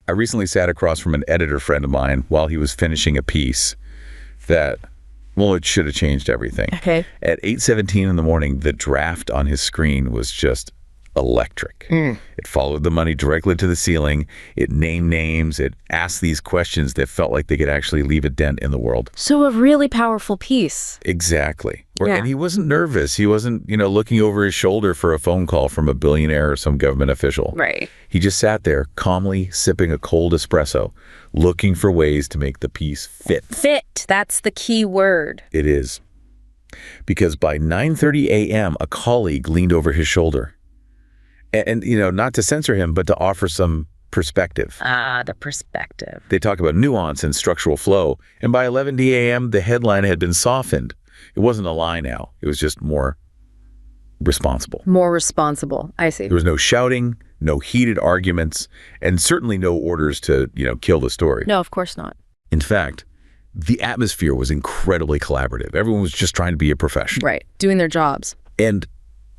I recently sat across from an editor friend of mine while he was finishing a piece that, well, it should have changed everything. Okay. At 8:17 in the morning, the draft on his screen was just electric. It followed the money directly to the ceiling. It named names. It asked these questions that felt like they could actually leave a dent in the world. So a really powerful piece. Exactly. Yeah. And he wasn't nervous. He wasn't, looking over his shoulder for a phone call from a billionaire or some government official. Right. He just sat there calmly sipping a cold espresso, looking for ways to make the piece fit. Fit. That's the key word. It is. Because by 9:30 a.m., a colleague leaned over his shoulder. And, not to censor him, but to offer some perspective. The perspective. They talk about nuance and structural flow. And by 11 a.m., the headline had been softened. It wasn't a lie now. It was just more responsible. More responsible. I see. There was no shouting, no heated arguments, and certainly no orders to, kill the story. No, of course not. In fact, the atmosphere was incredibly collaborative. Everyone was just trying to be a professional. Right. Doing their jobs. And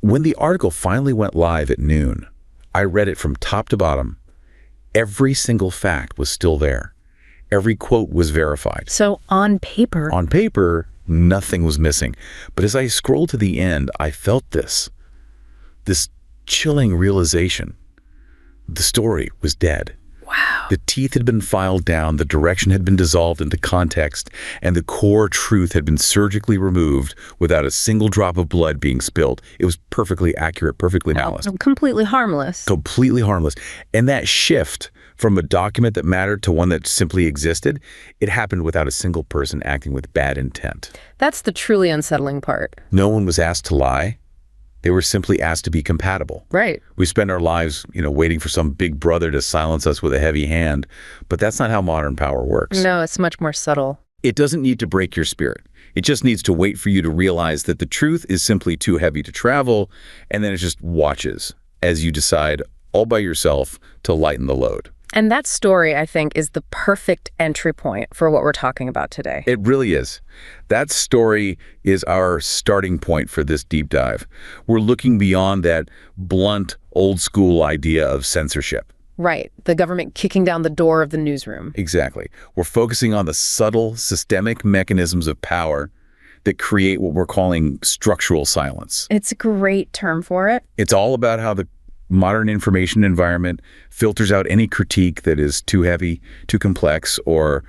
when the article finally went live at noon, I read it from top to bottom. Every single fact was still there. Every quote was verified. So on paper. On paper, nothing was missing. But as I scrolled to the end, I felt this chilling realization. The story was dead. Wow. The teeth had been filed down, the direction had been dissolved into context, and the core truth had been surgically removed without a single drop of blood being spilled. It was perfectly accurate, perfectly balanced. Completely harmless. Completely harmless. And that shift from a document that mattered to one that simply existed, it happened without a single person acting with bad intent. That's the truly unsettling part. No one was asked to lie. They were simply asked to be compatible. Right. We spend our lives, waiting for some big brother to silence us with a heavy hand, but that's not how modern power works. No, it's much more subtle. It doesn't need to break your spirit. It just needs to wait for you to realize that the truth is simply too heavy to travel, and then it just watches as you decide all by yourself to lighten the load. And that story, I think, is the perfect entry point for what we're talking about today. It really is. That story is our starting point for this deep dive. We're looking beyond that blunt, old-school idea of censorship. Right. The government kicking down the door of the newsroom. Exactly. We're focusing on the subtle, systemic mechanisms of power that create what we're calling structural silence. It's a great term for it. It's all about how the modern information environment filters out any critique that is too heavy, too complex, or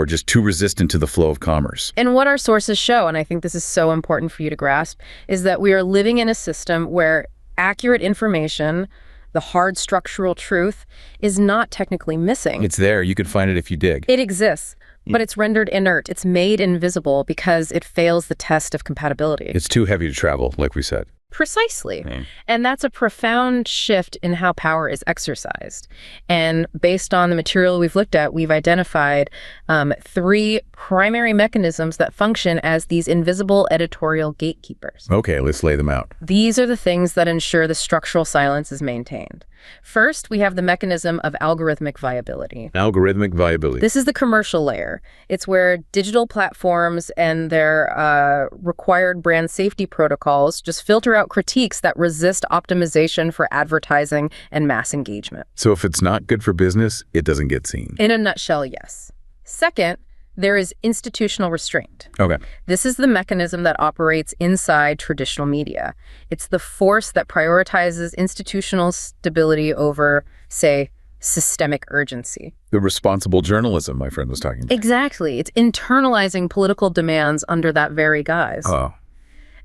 just too resistant to the flow of commerce. And what our sources show, and I think this is so important for you to grasp, is that we are living in a system where accurate information, the hard structural truth, is not technically missing. It's there. You can find it if you dig. It exists, but it's rendered inert. It's made invisible because it fails the test of compatibility. It's too heavy to travel, like we said. Precisely. And that's a profound shift in how power is exercised. And based on the material we've looked at, we've identified 3 primary mechanisms that function as these invisible editorial gatekeepers. Okay, let's lay them out. These are the things that ensure the structural silence is maintained. First, we have the mechanism of algorithmic viability. Algorithmic viability. This is the commercial layer. It's where digital platforms and their required brand safety protocols just filter out critiques that resist optimization for advertising and mass engagement. So if it's not good for business, it doesn't get seen. In a nutshell, yes. Second, there is institutional restraint. Okay. This is the mechanism that operates inside traditional media. It's the force that prioritizes institutional stability over, say, systemic urgency. The responsible journalism my friend was talking about. Exactly. It's internalizing political demands under that very guise. Oh.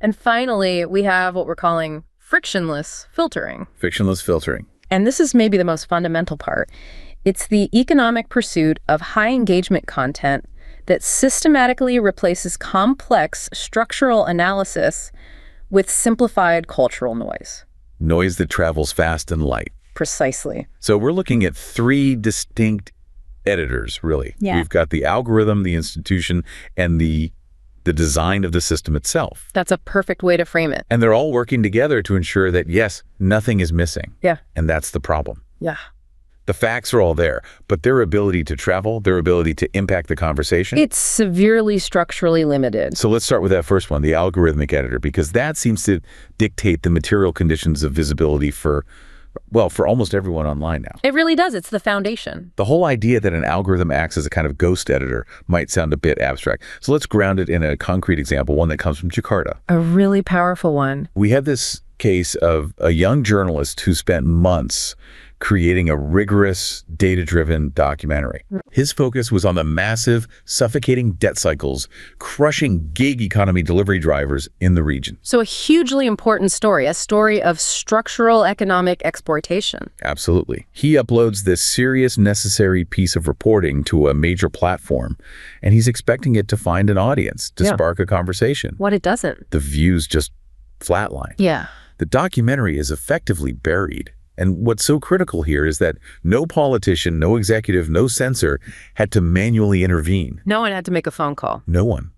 And finally, we have what we're calling frictionless filtering. Frictionless filtering. And this is maybe the most fundamental part. It's the economic pursuit of high engagement content that systematically replaces complex structural analysis with simplified cultural noise. Noise that travels fast and light. Precisely. So we're looking at 3 distinct editors, really. Yeah. We've got the algorithm, the institution, and the design of the system itself. That's a perfect way to frame it. And they're all working together to ensure that, yes, nothing is missing. Yeah. And that's the problem. Yeah. The facts are all there, but their ability to travel, their ability to impact the conversation. It's severely structurally limited. So let's start with that first one, the algorithmic editor, because that seems to dictate the material conditions of visibility for Well, for almost everyone online now. It really does. It's the foundation. The whole idea that an algorithm acts as a kind of ghost editor might sound a bit abstract. So let's ground it in a concrete example, one that comes from Jakarta. A really powerful one. We have this case of a young journalist who spent months creating a rigorous, data-driven documentary. His focus was on the massive, suffocating debt cycles, crushing gig economy delivery drivers in the region. So a hugely important story, a story of structural economic exploitation. Absolutely. He uploads this serious, necessary piece of reporting to a major platform, and he's expecting it to find an audience, to spark a conversation. What it doesn't. The views just flatline. Yeah. The documentary is effectively buried. And what's so critical here is that no politician, no executive, no censor had to manually intervene. No one had to make a phone call. No one.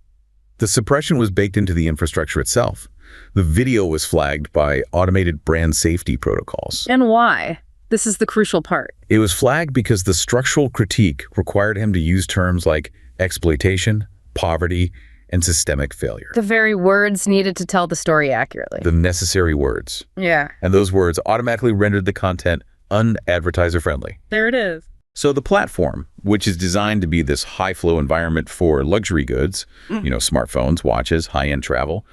The suppression was baked into the infrastructure itself. The video was flagged by automated brand safety protocols. And why? This is the crucial part. It was flagged because the structural critique required him to use terms like exploitation, poverty, and systemic failure. The very words needed to tell the story accurately. The necessary words. Yeah. And those words automatically rendered the content un-advertiser friendly. There it is. So the platform, which is designed to be this high-flow environment for luxury goods, smartphones, watches, high-end travel,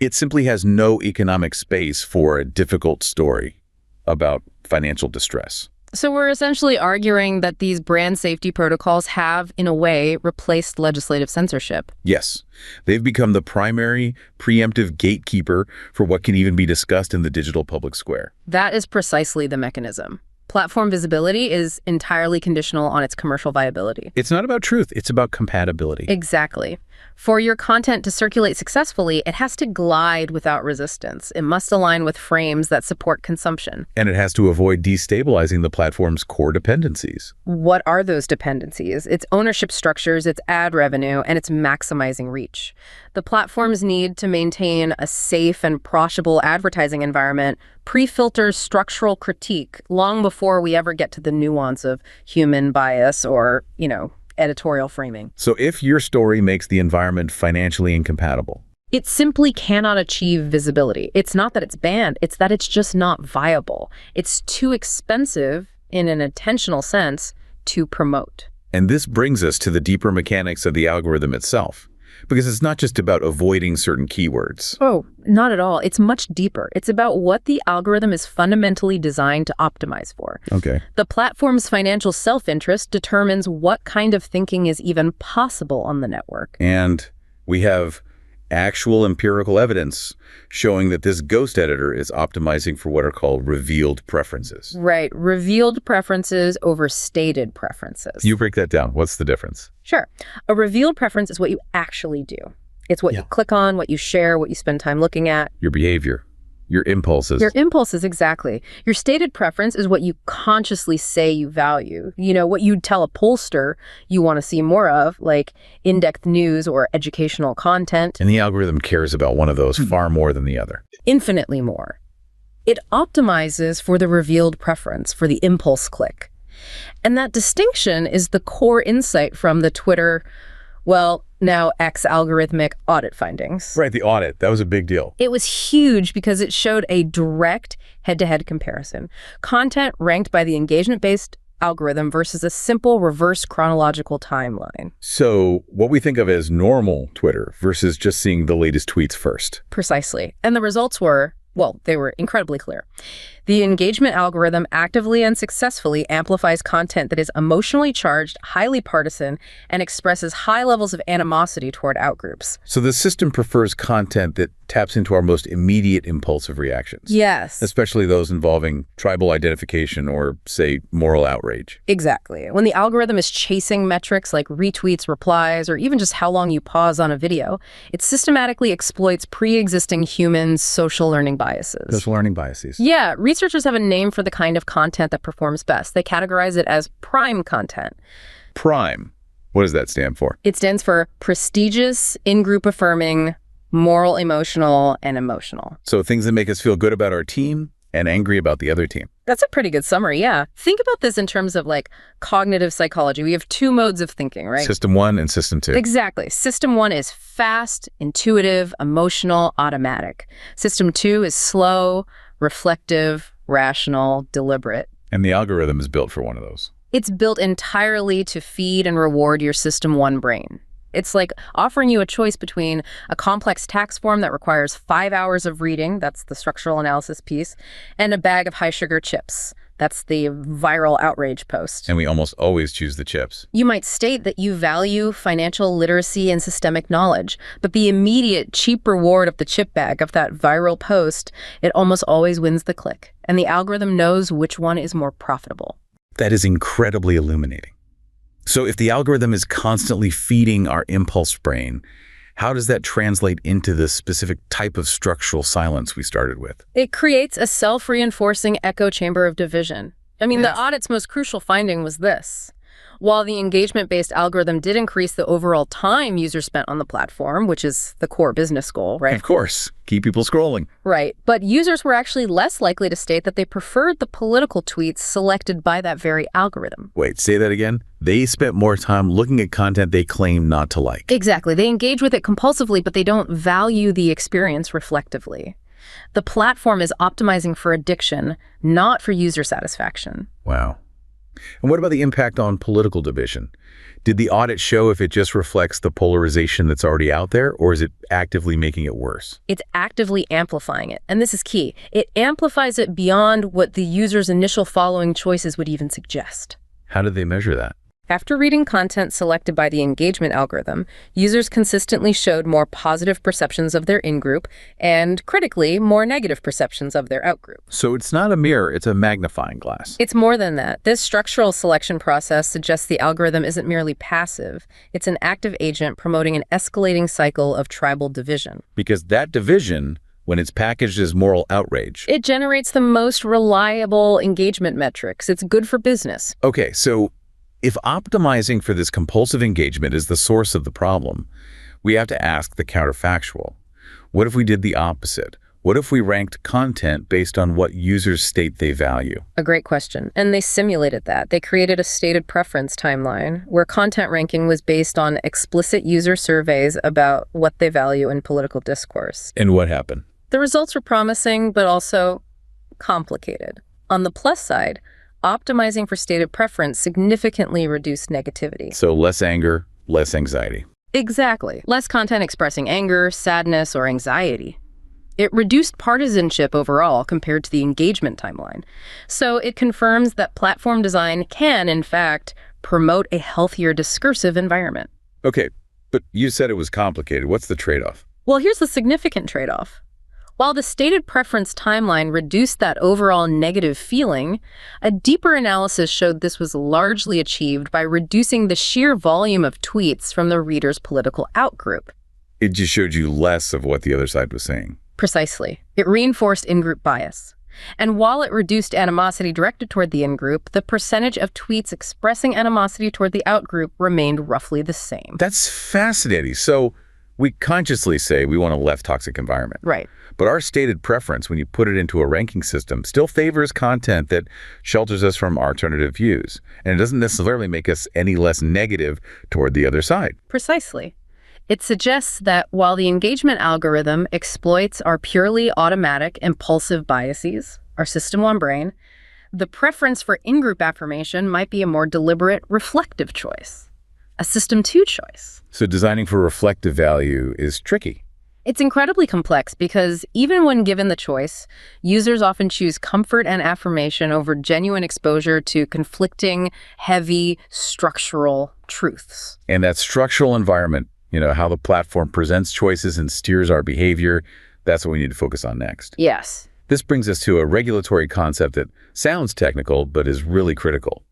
it simply has no economic space for a difficult story about financial distress. So we're essentially arguing that these brand safety protocols have, in a way, replaced legislative censorship. Yes, they've become the primary preemptive gatekeeper for what can even be discussed in the digital public square. That is precisely the mechanism. Platform visibility is entirely conditional on its commercial viability. It's not about truth, it's about compatibility. Exactly. For your content to circulate successfully, it has to glide without resistance. It must align with frames that support consumption. And it has to avoid destabilizing the platform's core dependencies. What are those dependencies? Its ownership structures, its ad revenue, and its maximizing reach. The platforms need to maintain a safe and approachable advertising environment, pre-filters structural critique long before we ever get to the nuance of human bias or, editorial framing. So if your story makes the environment financially incompatible, it simply cannot achieve visibility. It's not that it's banned, it's that it's just not viable. It's too expensive, in an intentional sense, to promote. And this brings us to the deeper mechanics of the algorithm itself. Because it's not just about avoiding certain keywords. Oh, not at all. It's much deeper. It's about what the algorithm is fundamentally designed to optimize for. Okay. The platform's financial self-interest determines what kind of thinking is even possible on the network. And we have actual empirical evidence showing that this ghost editor is optimizing for what are called revealed preferences. Right. Revealed preferences over stated preferences. You break that down. What's the difference? Sure. A revealed preference is what you actually do. It's what you click on, what you share, what you spend time looking at. Your behavior. Your impulses. Your impulses, exactly. Your stated preference is what you consciously say you value. What you'd tell a pollster you want to see more of, like indexed news or educational content. And the algorithm cares about one of those far more than the other. Infinitely more. It optimizes for the revealed preference, for the impulse click. And that distinction is the core insight from the Twitter, now X algorithmic audit findings. Right, the audit. That was a big deal. It was huge because it showed a direct head-to-head comparison. Content ranked by the engagement-based algorithm versus a simple reverse chronological timeline. So what we think of as normal Twitter versus just seeing the latest tweets first. Precisely. And the results were, they were incredibly clear. The engagement algorithm actively and successfully amplifies content that is emotionally charged, highly partisan, and expresses high levels of animosity toward outgroups. So the system prefers content that taps into our most immediate impulsive reactions. Yes. Especially those involving tribal identification or, say, moral outrage. Exactly. When the algorithm is chasing metrics like retweets, replies, or even just how long you pause on a video, it systematically exploits pre-existing human social learning biases. Those learning biases. Yeah. Researchers have a name for the kind of content that performs best. They categorize it as prime content. Prime. What does that stand for? It stands for prestigious, in-group affirming, moral, emotional, and emotional. So things that make us feel good about our team and angry about the other team. That's a pretty good summary, yeah. Think about this in terms of cognitive psychology. We have two modes of thinking, right? System 1 and System 2. Exactly. System 1 is fast, intuitive, emotional, automatic. System 2 is slow, reflective, rational, deliberate. And the algorithm is built for one of those. It's built entirely to feed and reward your System 1 brain. It's like offering you a choice between a complex tax form that requires 5 hours of reading, that's the structural analysis piece, and a bag of high-sugar chips. That's the viral outrage post. And we almost always choose the chips. You might state that you value financial literacy and systemic knowledge, but the immediate cheap reward of the chip bag of that viral post, it almost always wins the click. And the algorithm knows which one is more profitable. That is incredibly illuminating. So if the algorithm is constantly feeding our impulse brain, how does that translate into the specific type of structural silence we started with? It creates a self-reinforcing echo chamber of division. I mean, the audit's most crucial finding was this. While the engagement-based algorithm did increase the overall time users spent on the platform, which is the core business goal, right? Of course. Keep people scrolling. Right. But users were actually less likely to state that they preferred the political tweets selected by that very algorithm. Wait, say that again? They spent more time looking at content they claim not to like. Exactly. They engage with it compulsively, but they don't value the experience reflectively. The platform is optimizing for addiction, not for user satisfaction. Wow. And what about the impact on political division? Did the audit show if it just reflects the polarization that's already out there, or is it actively making it worse? It's actively amplifying it. And this is key. It amplifies it beyond what the user's initial following choices would even suggest. How did they measure that? After reading content selected by the engagement algorithm, users consistently showed more positive perceptions of their in-group and, critically, more negative perceptions of their out-group. So it's not a mirror, it's a magnifying glass. It's more than that. This structural selection process suggests the algorithm isn't merely passive. It's an active agent promoting an escalating cycle of tribal division. Because that division, when it's packaged as moral outrage, it generates the most reliable engagement metrics. It's good for business. Okay, so if optimizing for this compulsive engagement is the source of the problem, we have to ask the counterfactual. What if we did the opposite? What if we ranked content based on what users state they value? A great question. And they simulated that. They created a stated preference timeline where content ranking was based on explicit user surveys about what they value in political discourse. And what happened? The results were promising, but also complicated. On the plus side, optimizing for stated preference significantly reduced negativity. So less anger, less anxiety. Exactly. Less content expressing anger, sadness, or anxiety. It reduced partisanship overall compared to the engagement timeline. So it confirms that platform design can, in fact, promote a healthier discursive environment. Okay, but you said it was complicated. What's the trade-off? Well, here's the significant trade-off. While the stated preference timeline reduced that overall negative feeling, a deeper analysis showed this was largely achieved by reducing the sheer volume of tweets from the reader's political outgroup. It just showed you less of what the other side was saying. Precisely. It reinforced in-group bias. And while it reduced animosity directed toward the in-group, the percentage of tweets expressing animosity toward the out-group remained roughly the same. That's fascinating. So we consciously say we want a less toxic environment. Right. But our stated preference, when you put it into a ranking system, still favors content that shelters us from alternative views. And it doesn't necessarily make us any less negative toward the other side. Precisely. It suggests that while the engagement algorithm exploits our purely automatic, impulsive biases, our System 1 brain, the preference for in-group affirmation might be a more deliberate, reflective choice, a System 2 choice. So designing for reflective value is tricky. It's incredibly complex because even when given the choice, users often choose comfort and affirmation over genuine exposure to conflicting, heavy, structural truths. And that structural environment, how the platform presents choices and steers our behavior, that's what we need to focus on next. Yes. This brings us to a regulatory concept that sounds technical, but is really critical.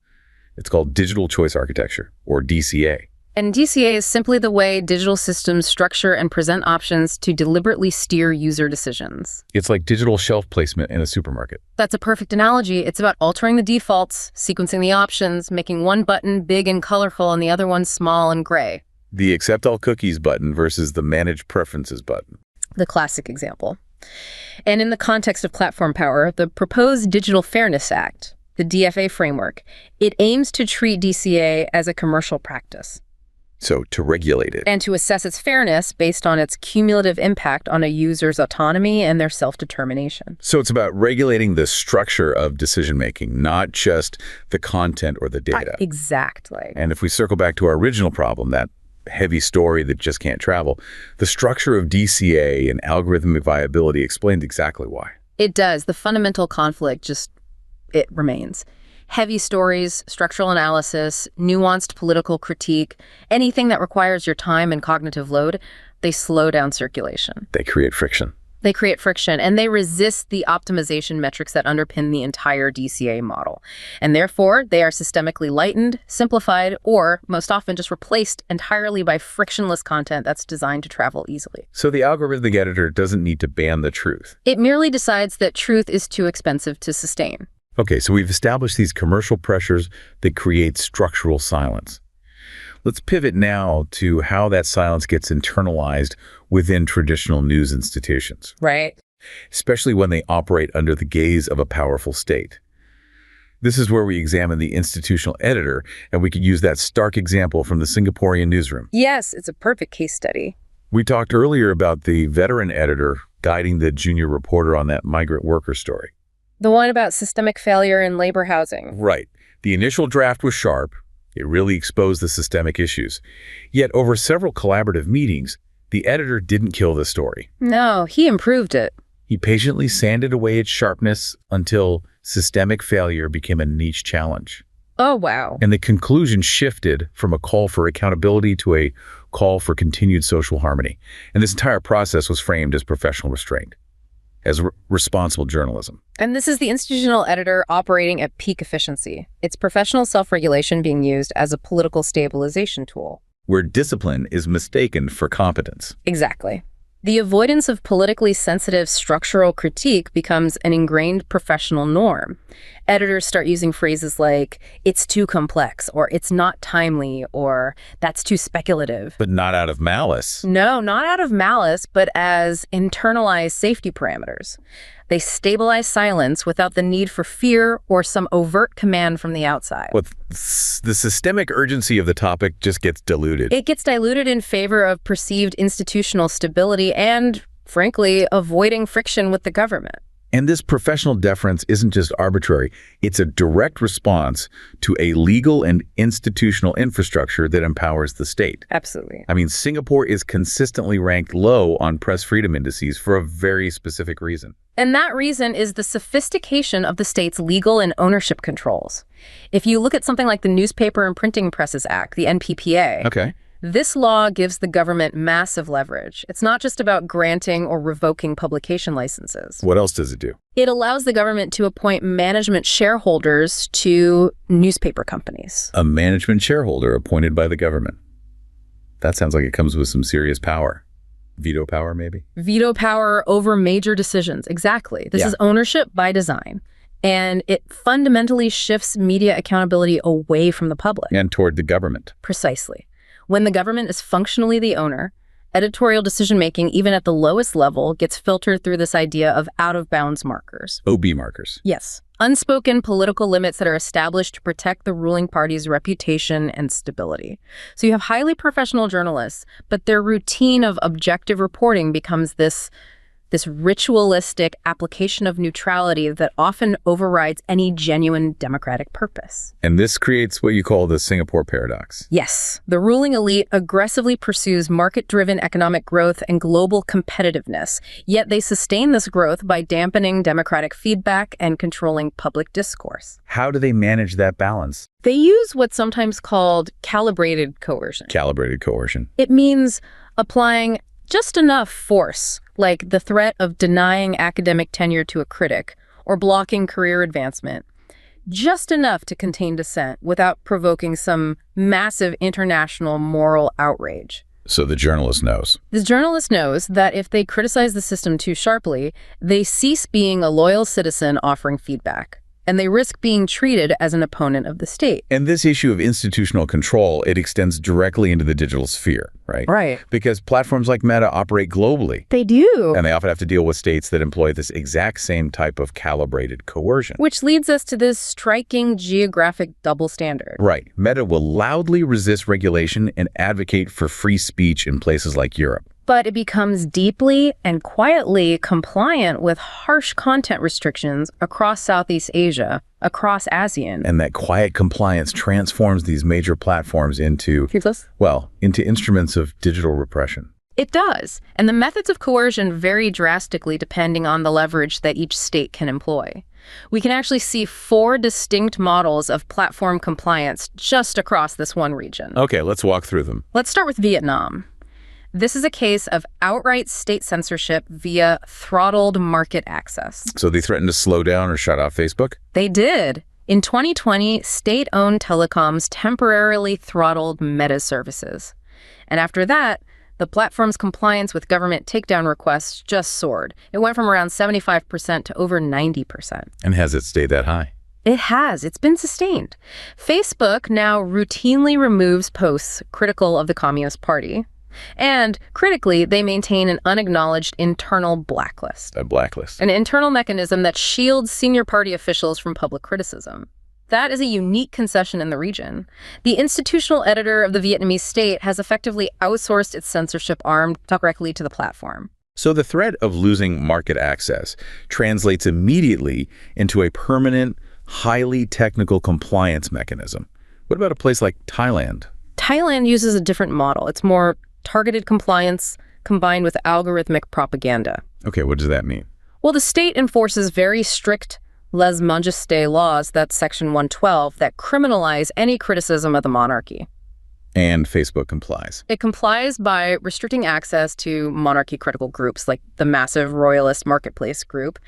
It's called digital choice architecture, or DCA. And DCA is simply the way digital systems structure and present options to deliberately steer user decisions. It's like digital shelf placement in a supermarket. That's a perfect analogy. It's about altering the defaults, sequencing the options, making one button big and colorful and the other one small and gray. The accept all cookies button versus the manage preferences button. The classic example. And in the context of platform power, the proposed Digital Fairness Act, the DFA framework, it aims to treat DCA as a commercial practice. So to regulate it. And to assess its fairness based on its cumulative impact on a user's autonomy and their self-determination. So it's about regulating the structure of decision-making, not just the content or the data. Exactly. And if we circle back to our original problem, that heavy story that just can't travel, the structure of DCA and algorithmic viability explains exactly why. It does. The fundamental conflict it remains. Heavy stories, structural analysis, nuanced political critique, anything that requires your time and cognitive load, they slow down circulation. They create friction. They create friction, and they resist the optimization metrics that underpin the entire DCA model. And therefore, they are systemically lightened, simplified, or most often just replaced entirely by frictionless content that's designed to travel easily. So the algorithmic editor doesn't need to ban the truth. It merely decides that truth is too expensive to sustain. Okay, so we've established these commercial pressures that create structural silence. Let's pivot now to how that silence gets internalized within traditional news institutions. Right. Especially when they operate under the gaze of a powerful state. This is where we examine the institutional editor, and we could use that stark example from the Singaporean newsroom. Yes, it's a perfect case study. We talked earlier about the veteran editor guiding the junior reporter on that migrant worker story. The one about systemic failure in labor housing. Right. The initial draft was sharp. It really exposed the systemic issues. Yet over several collaborative meetings, the editor didn't kill the story. No, he improved it. He patiently sanded away its sharpness until systemic failure became a niche challenge. Oh, wow. And the conclusion shifted from a call for accountability to a call for continued social harmony. And this entire process was framed as professional restraint, as responsible journalism. And this is the institutional editor operating at peak efficiency. It's professional self-regulation being used as a political stabilization tool. Where discipline is mistaken for competence. Exactly. The avoidance of politically sensitive structural critique becomes an ingrained professional norm. Editors start using phrases like, it's too complex, or it's not timely, or that's too speculative. But not out of malice. No, not out of malice, but as internalized safety parameters. They stabilize silence without the need for fear or some overt command from the outside. But the systemic urgency of the topic just gets diluted. It gets diluted in favor of perceived institutional stability and, frankly, avoiding friction with the government. And this professional deference isn't just arbitrary. It's a direct response to a legal and institutional infrastructure that empowers the state. Absolutely. I mean, Singapore is consistently ranked low on press freedom indices for a very specific reason. And that reason is the sophistication of the state's legal and ownership controls. If you look at something like the Newspaper and Printing Presses Act, the NPPA, Okay. This law gives the government massive leverage. It's not just about granting or revoking publication licenses. What else does it do? It allows the government to appoint management shareholders to newspaper companies. A management shareholder appointed by the government. That sounds like it comes with some serious power. Veto power, maybe? Veto power over major decisions. Exactly. This is ownership by design. And it fundamentally shifts media accountability away from the public. And toward the government. Precisely. When the government is functionally the owner, editorial decision-making, even at the lowest level, gets filtered through this idea of out-of-bounds markers. OB markers. Yes. Unspoken political limits that are established to protect the ruling party's reputation and stability. So you have highly professional journalists, but their routine of objective reporting becomes this ritualistic application of neutrality that often overrides any genuine democratic purpose. And this creates what you call the Singapore paradox. Yes. The ruling elite aggressively pursues market-driven economic growth and global competitiveness, yet they sustain this growth by dampening democratic feedback and controlling public discourse. How do they manage that balance? They use what's sometimes called calibrated coercion. Calibrated coercion. It means applying just enough force, like the threat of denying academic tenure to a critic or blocking career advancement, just enough to contain dissent without provoking some massive international moral outrage. So the journalist knows. The journalist knows that if they criticize the system too sharply, they cease being a loyal citizen offering feedback. and they risk being treated as an opponent of the state. And this issue of institutional control, it extends directly into the digital sphere, right? Right. Because platforms like Meta operate globally. They do. And they often have to deal with states that employ this exact same type of calibrated coercion. Which leads us to this striking geographic double standard. Right. Meta will loudly resist regulation and advocate for free speech in places like Europe. But it becomes deeply and quietly compliant with harsh content restrictions across Southeast Asia, across ASEAN. And that quiet compliance transforms these major platforms into, into instruments of digital repression. It does. And the methods of coercion vary drastically depending on the leverage that each state can employ. We can actually see 4 distinct models of platform compliance just across this one region. Okay, let's walk through them. Let's start with Vietnam. This is a case of outright state censorship via throttled market access. So they threatened to slow down or shut off Facebook? They did. In 2020, state-owned telecoms temporarily throttled Meta's services. And after that, the platform's compliance with government takedown requests just soared. It went from around 75% to over 90%. And has it stayed that high? It has. It's been sustained. Facebook now routinely removes posts critical of the Communist Party. And critically, they maintain an unacknowledged internal blacklist. A blacklist. An internal mechanism that shields senior party officials from public criticism. That is a unique concession in the region. The institutional editor of the Vietnamese state has effectively outsourced its censorship arm directly to the platform. So the threat of losing market access translates immediately into a permanent, highly technical compliance mechanism. What about a place like Thailand? Thailand uses a different model. It's more targeted compliance combined with algorithmic propaganda. Okay, what does that mean? Well, the state enforces very strict lèse majesté laws, that's Section 112, that criminalize any criticism of the monarchy. And Facebook complies. It complies by restricting access to monarchy-critical groups like the massive royalist marketplace group.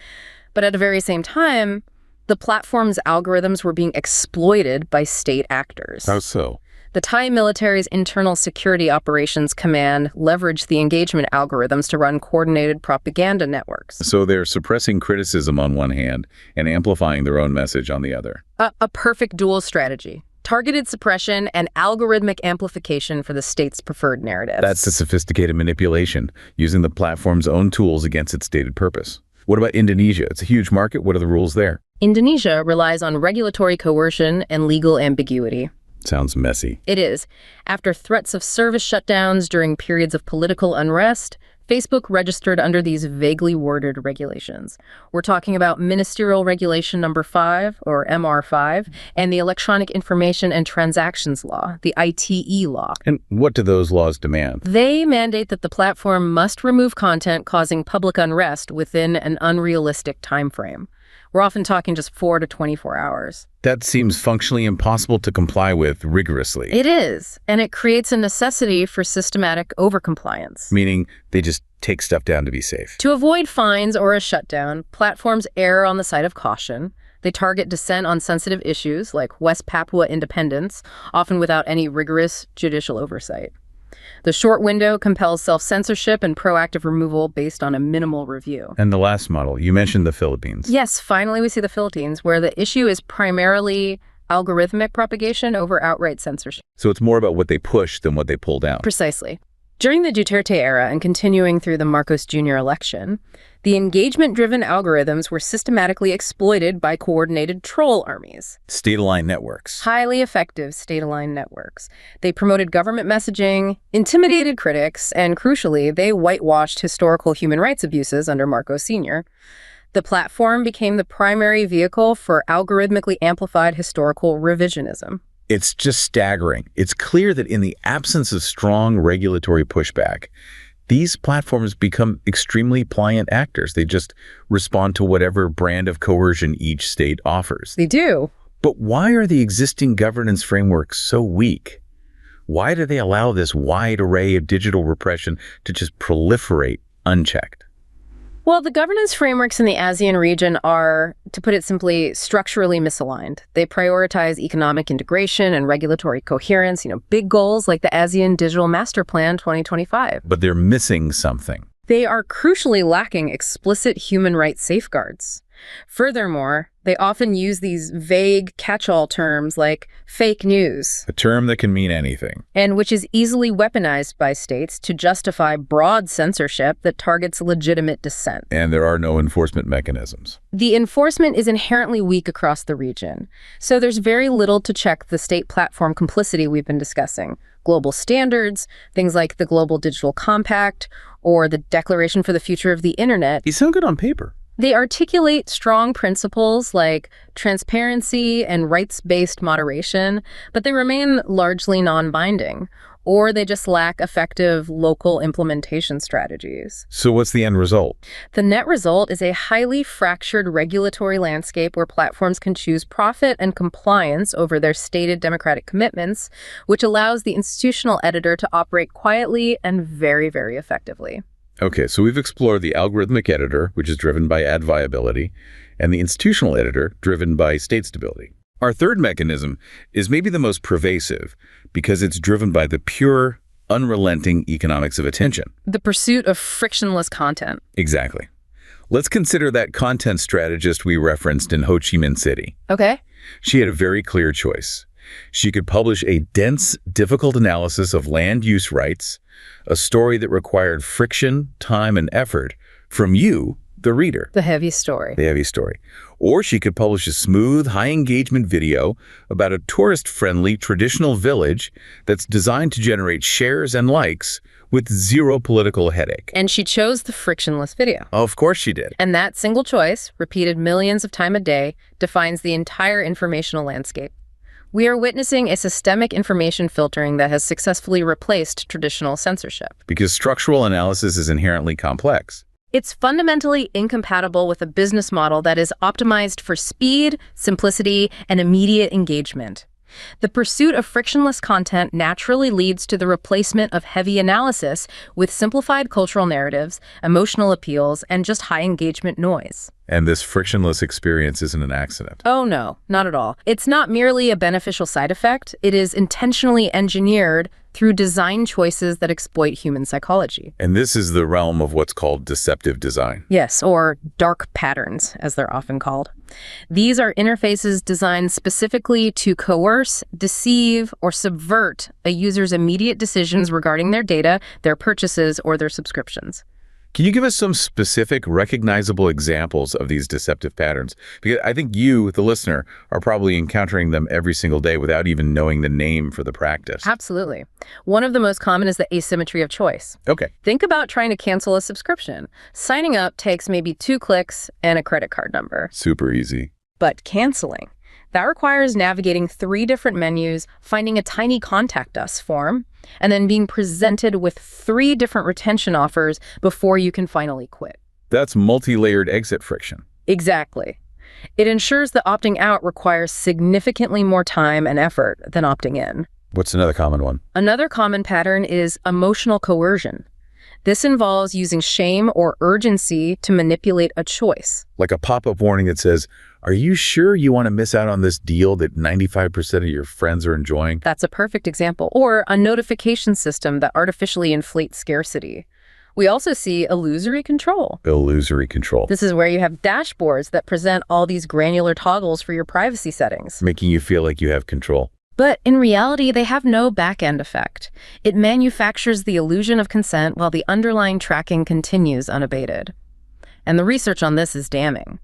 But at the very same time, the platform's algorithms were being exploited by state actors. How so? The Thai military's Internal Security Operations Command leveraged the engagement algorithms to run coordinated propaganda networks. So they're suppressing criticism on one hand and amplifying their own message on the other. A perfect dual strategy. Targeted suppression and algorithmic amplification for the state's preferred narratives. That's a sophisticated manipulation, using the platform's own tools against its stated purpose. What about Indonesia? It's a huge market. What are the rules there? Indonesia relies on regulatory coercion and legal ambiguity. Sounds messy. It is. After threats of service shutdowns during periods of political unrest, Facebook registered under these vaguely worded regulations. We're talking about Ministerial Regulation Number 5, or MR5, and the Electronic Information and Transactions Law, the ITE law. And what do those laws demand? They mandate that the platform must remove content causing public unrest within an unrealistic time frame. We're often talking just 4 to 24 hours. That seems functionally impossible to comply with rigorously. It is, and it creates a necessity for systematic overcompliance. Meaning they just take stuff down to be safe. To avoid fines or a shutdown, platforms err on the side of caution. They target dissent on sensitive issues like West Papua independence, often without any rigorous judicial oversight. The short window compels self-censorship and proactive removal based on a minimal review. And the last model, you mentioned the Philippines. Yes, finally we see the Philippines, where the issue is primarily algorithmic propagation over outright censorship. So it's more about what they push than what they pull down. Precisely. During the Duterte era and continuing through the Marcos Jr. election, the engagement-driven algorithms were systematically exploited by coordinated troll armies. State-aligned networks. Highly effective state-aligned networks. They promoted government messaging, intimidated critics, and crucially, they whitewashed historical human rights abuses under Marcos Sr. The platform became the primary vehicle for algorithmically amplified historical revisionism. It's just staggering. It's clear that in the absence of strong regulatory pushback, these platforms become extremely pliant actors. They just respond to whatever brand of coercion each state offers. They do. But why are the existing governance frameworks so weak? Why do they allow this wide array of digital repression to just proliferate unchecked? Well, the governance frameworks in the ASEAN region are, to put it simply, structurally misaligned. They prioritize economic integration and regulatory coherence, big goals like the ASEAN Digital Master Plan 2025. But they're missing something. They are crucially lacking explicit human rights safeguards. Furthermore, They often use these vague catch-all terms like fake news, A term that can mean anything. and which is easily weaponized by states to justify broad censorship that targets legitimate dissent. And there are no enforcement mechanisms. The enforcement is inherently weak across the region, so there's very little to check the state platform complicity we've been discussing. Global standards, things like the Global Digital Compact or the Declaration for the Future of the Internet. These sound good on paper. They articulate strong principles like transparency and rights-based moderation, but they remain largely non-binding, or they just lack effective local implementation strategies. So what's the end result? The net result is a highly fractured regulatory landscape where platforms can choose profit and compliance over their stated democratic commitments, which allows the institutional editor to operate quietly and very, very effectively. Okay, so we've explored the algorithmic editor, which is driven by ad viability, and the institutional editor, driven by state stability. Our third mechanism is maybe the most pervasive because it's driven by the pure, unrelenting economics of attention. The pursuit of frictionless content. Exactly. Let's consider that content strategist we referenced in Ho Chi Minh City. Okay. She had a very clear choice. She could publish a dense, difficult analysis of land use rights, a story that required friction, time, and effort from you, the reader. The heavy story. The heavy story. Or she could publish a smooth, high-engagement video about a tourist-friendly traditional village that's designed to generate shares and likes with zero political headache. And she chose the frictionless video. Of course she did. And that single choice, repeated millions of times a day, defines the entire informational landscape. We are witnessing a systemic information filtering that has successfully replaced traditional censorship. Because structural analysis is inherently complex. It's fundamentally incompatible with a business model that is optimized for speed, simplicity, and immediate engagement. The pursuit of frictionless content naturally leads to the replacement of heavy analysis with simplified cultural narratives, emotional appeals, and just high engagement noise. And this frictionless experience isn't an accident. Oh no, not at all. It's not merely a beneficial side effect. It is intentionally engineered through design choices that exploit human psychology. And this is the realm of what's called deceptive design. Yes, or dark patterns, as they're often called. These are interfaces designed specifically to coerce, deceive, or subvert a user's immediate decisions regarding their data, their purchases, or their subscriptions. Can you give us some specific, recognizable examples of these deceptive patterns? Because I think you, the listener, are probably encountering them every single day without even knowing the name for the practice. Absolutely. One of the most common is the asymmetry of choice. Okay. Think about trying to cancel a subscription. Signing up takes maybe 2 clicks and a credit card number. Super easy. But canceling, that requires navigating 3 different menus, finding a tiny contact us form, and then being presented with 3 different retention offers before you can finally quit. That's multi-layered exit friction. Exactly. It ensures that opting out requires significantly more time and effort than opting in. What's another common one? Another common pattern is emotional coercion. This involves using shame or urgency to manipulate a choice. Like a pop-up warning that says, "Are you sure you want to miss out on this deal that 95% of your friends are enjoying?" That's a perfect example. Or a notification system that artificially inflates scarcity. We also see illusory control. Illusory control. This is where you have dashboards that present all these granular toggles for your privacy settings. Making you feel like you have control. But in reality, they have no back-end effect. It manufactures the illusion of consent while the underlying tracking continues unabated. And the research on this is damning.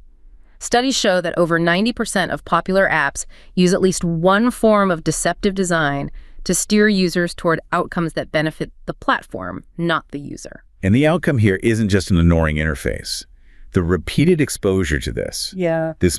Studies show that over 90% of popular apps use at least one form of deceptive design to steer users toward outcomes that benefit the platform, not the user. And the outcome here isn't just an annoying interface. The repeated exposure to this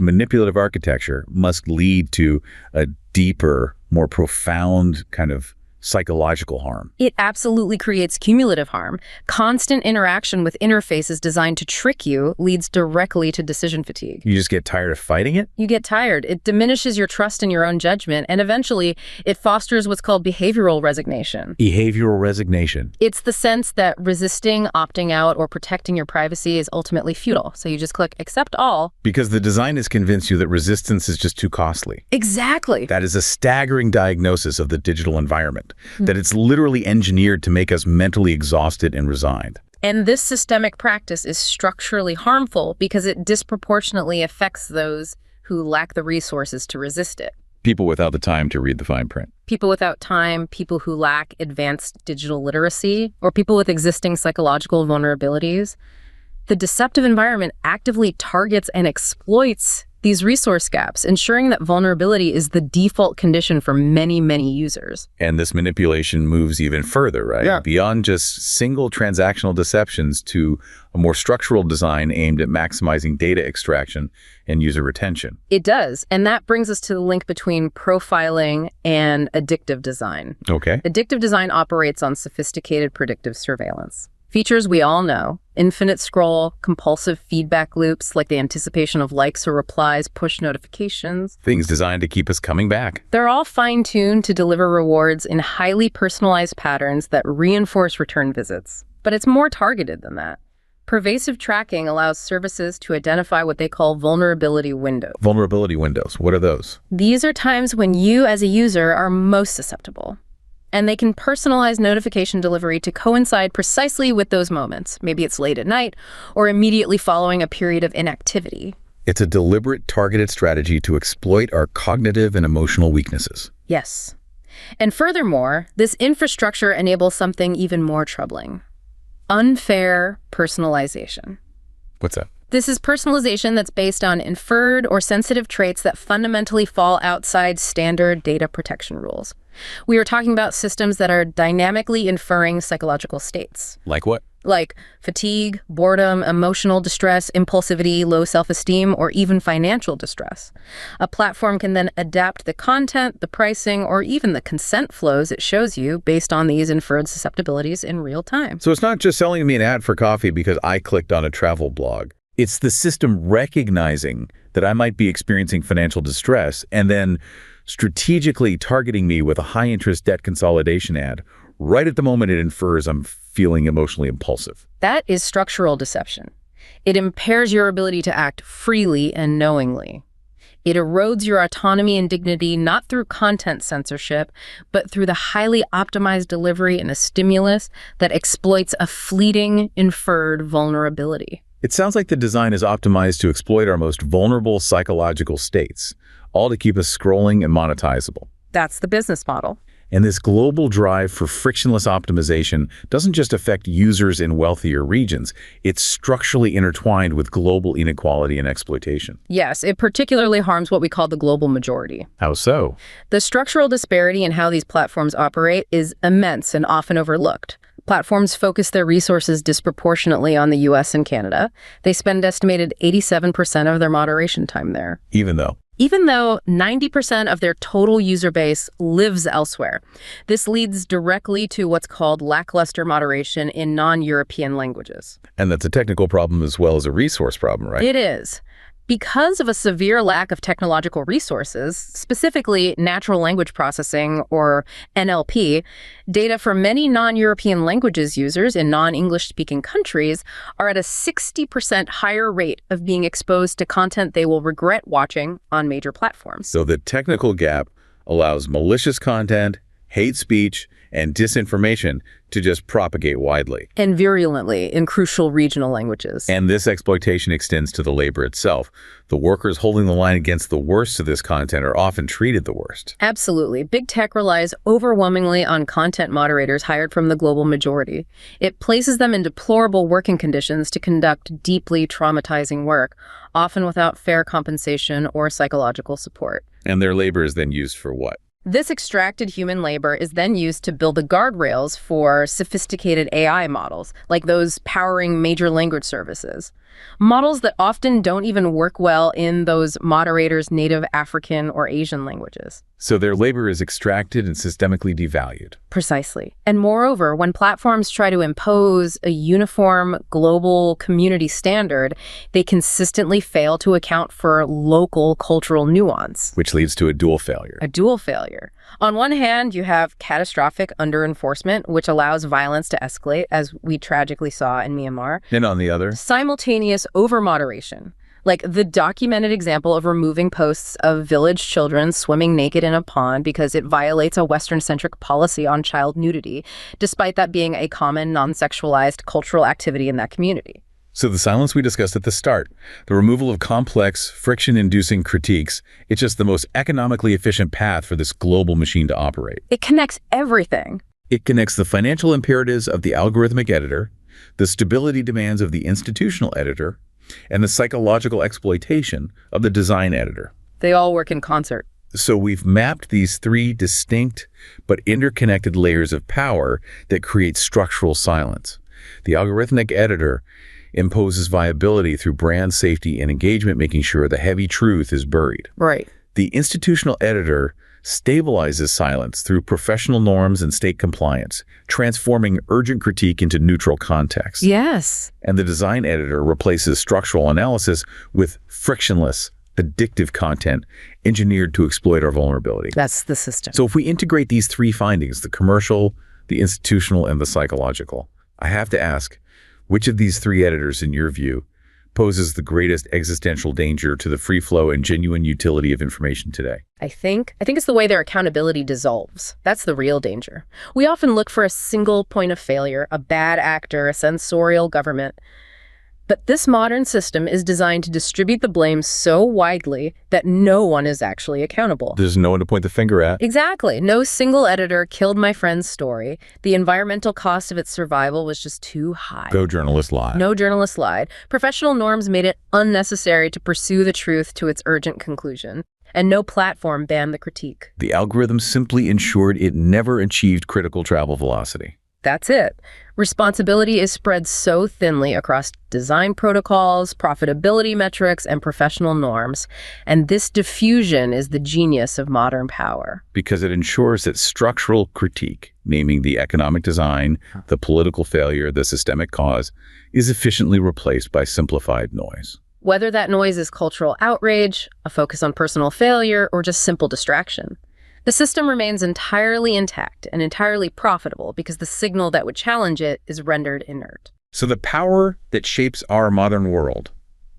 manipulative architecture must lead to a deeper, more profound kind of psychological harm. It absolutely creates cumulative harm. Constant interaction with interfaces designed to trick you leads directly to decision fatigue. You just get tired of fighting it? You get tired. It diminishes your trust in your own judgment, and eventually it fosters what's called behavioral resignation. Behavioral resignation. It's the sense that resisting, opting out, or protecting your privacy is ultimately futile. So you just click accept all. Because the design has convinced you that resistance is just too costly. Exactly. That is a staggering diagnosis of the digital environment. That it's literally engineered to make us mentally exhausted and resigned. And this systemic practice is structurally harmful because it disproportionately affects those who lack the resources to resist it. People without the time to read the fine print. People without time, people who lack advanced digital literacy, or people with existing psychological vulnerabilities. The deceptive environment actively targets and exploits these resource gaps, ensuring that vulnerability is the default condition for many, many users. And this manipulation moves even further, right? Yeah. Beyond just single transactional deceptions to a more structural design aimed at maximizing data extraction and user retention. It does, and that brings us to the link between profiling and addictive design. Okay. Addictive design operates on sophisticated predictive surveillance. Features we all know: infinite scroll, compulsive feedback loops like the anticipation of likes or replies, push notifications. Things designed to keep us coming back. They're all fine-tuned to deliver rewards in highly personalized patterns that reinforce return visits. But it's more targeted than that. Pervasive tracking allows services to identify what they call vulnerability windows. Vulnerability windows, what are those? These are times when you as a user are most susceptible. And they can personalize notification delivery to coincide precisely with those moments. Maybe it's late at night or immediately following a period of inactivity. It's a deliberate, targeted strategy to exploit our cognitive and emotional weaknesses. Yes. And furthermore, this infrastructure enables something even more troubling: unfair personalization. What's that? This is personalization that's based on inferred or sensitive traits that fundamentally fall outside standard data protection rules. We are talking about systems that are dynamically inferring psychological states. Like what? Like fatigue, boredom, emotional distress, impulsivity, low self-esteem, or even financial distress. A platform can then adapt the content, the pricing, or even the consent flows it shows you based on these inferred susceptibilities in real time. So it's not just selling me an ad for coffee because I clicked on a travel blog. It's the system recognizing that I might be experiencing financial distress and then strategically targeting me with a high-interest debt consolidation ad right at the moment it infers I'm feeling emotionally impulsive. That is structural deception. It impairs your ability to act freely and knowingly. It erodes your autonomy and dignity not through content censorship, but through the highly optimized delivery and a stimulus that exploits a fleeting, inferred vulnerability. It sounds like the design is optimized to exploit our most vulnerable psychological states, all to keep us scrolling and monetizable. That's the business model. And this global drive for frictionless optimization doesn't just affect users in wealthier regions. It's structurally intertwined with global inequality and exploitation. Yes, it particularly harms what we call the global majority. How so? The structural disparity in how these platforms operate is immense and often overlooked. Platforms focus their resources disproportionately on the US and Canada. They spend estimated 87% of their moderation time there. Even though 90% of their total user base lives elsewhere. This leads directly to what's called lackluster moderation in non-European languages. And that's a technical problem as well as a resource problem, right? It is. Because of a severe lack of technological resources, specifically natural language processing, or NLP, data for many non-European languages users in non-English speaking countries are at a 60% higher rate of being exposed to content they will regret watching on major platforms. So the technical gap allows malicious content, hate speech, and disinformation to just propagate widely. And virulently in crucial regional languages. And this exploitation extends to the labor itself. The workers holding the line against the worst of this content are often treated the worst. Absolutely. Big tech relies overwhelmingly on content moderators hired from the global majority. It places them in deplorable working conditions to conduct deeply traumatizing work, often without fair compensation or psychological support. And their labor is then used for what? This extracted human labor is then used to build the guardrails for sophisticated AI models, like those powering major language services. Models that often don't even work well in those moderators' native African or Asian languages. So their labor is extracted and systemically devalued. Precisely. And moreover, when platforms try to impose a uniform global community standard, they consistently fail to account for local cultural nuance. Which leads to a dual failure. A dual failure. On one hand, you have catastrophic under-enforcement, which allows violence to escalate, as we tragically saw in Myanmar. And on the other, simultaneous over-moderation, like the documented example of removing posts of village children swimming naked in a pond because it violates a Western-centric policy on child nudity, despite that being a common non-sexualized cultural activity in that community. So the silence we discussed at the start, the removal of complex, friction-inducing critiques, it's just the most economically efficient path for this global machine to operate. It connects everything. It connects the financial imperatives of the algorithmic editor, the stability demands of the institutional editor, and the psychological exploitation of the design editor. They all work in concert. So we've mapped these three distinct but interconnected layers of power that create structural silence. The algorithmic editor imposes viability through brand safety and engagement, making sure the heavy truth is buried. Right. The institutional editor stabilizes silence through professional norms and state compliance, transforming urgent critique into neutral context. Yes. And the design editor replaces structural analysis with frictionless, addictive content engineered to exploit our vulnerability. That's the system. So if we integrate these three findings, the commercial, the institutional, and the psychological, I have to ask, which of these three editors, in your view, poses the greatest existential danger to the free flow and genuine utility of information today? I think it's the way their accountability dissolves. That's the real danger. We often look for a single point of failure, a bad actor, a censorial government. But this modern system is designed to distribute the blame so widely that no one is actually accountable. There's no one to point the finger at. Exactly. No single editor killed my friend's story. The environmental cost of its survival was just too high. Go journalist lied. No journalist lied. Professional norms made it unnecessary to pursue the truth to its urgent conclusion. And no platform banned the critique. The algorithm simply ensured it never achieved critical travel velocity. That's it. Responsibility is spread so thinly across design protocols, profitability metrics, and professional norms. And this diffusion is the genius of modern power. Because it ensures that structural critique, naming the economic design, the political failure, the systemic cause, is efficiently replaced by simplified noise. Whether that noise is cultural outrage, a focus on personal failure, or just simple distraction. The system remains entirely intact and entirely profitable because the signal that would challenge it is rendered inert. So the power that shapes our modern world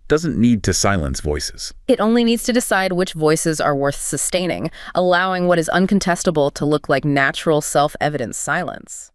doesn't need to silence voices. It only needs to decide which voices are worth sustaining, allowing what is uncontestable to look like natural self-evident silence.